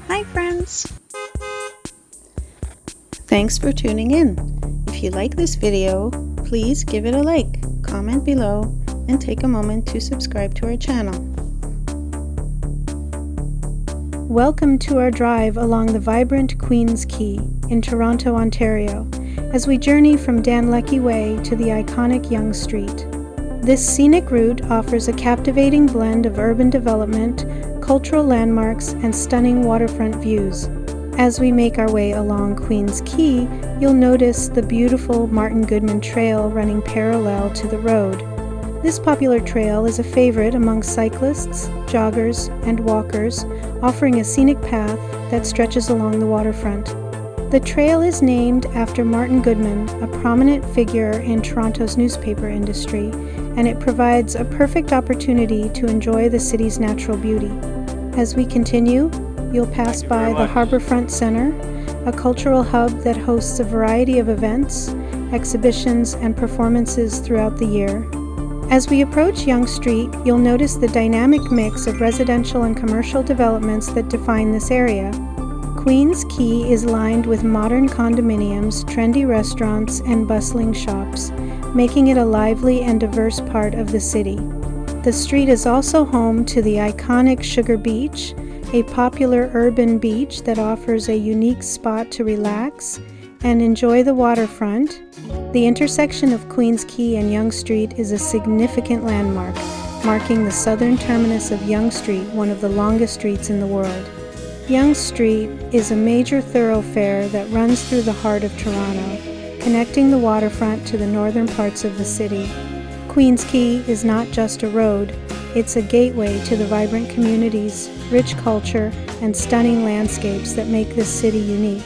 Hi friends! Thanks for tuning in. If you like this video, please give it a like, comment below, and take a moment to subscribe to our channel. Welcome to our drive along the vibrant Queen's Quay in Toronto, Ontario, as we journey from Dan Leckie Way to the iconic Yonge Street. This scenic route offers a captivating blend of urban development, cultural landmarks, and stunning waterfront views. As we make our way along Queen's Quay, you'll notice the beautiful Martin Goodman Trail running parallel to the road. This popular trail is a favorite among cyclists, joggers, and walkers, offering a scenic path that stretches along the waterfront. The trail is named after Martin Goodman, a prominent figure in Toronto's newspaper industry, and it provides a perfect opportunity to enjoy the city's natural beauty. As we continue, you'll pass by the Harbourfront Centre, a cultural hub that hosts a variety of events, exhibitions, and performances throughout the year. As we approach Yonge Street, you'll notice the dynamic mix of residential and commercial developments that define this area. Queen's Quay is lined with modern condominiums, trendy restaurants, and bustling shops, making it a lively and diverse part of the city. The street is also home to the iconic Sugar Beach, a popular urban beach that offers a unique spot to relax and enjoy the waterfront. The intersection of Queen's Quay and Yonge Street is a significant landmark, marking the southern terminus of Yonge Street, one of the longest streets in the world. Yonge Street is a major thoroughfare that runs through the heart of Toronto, connecting the waterfront to the northern parts of the city. Queen's Quay is not just a road, it's a gateway to the vibrant communities, rich culture, and stunning landscapes that make this city unique.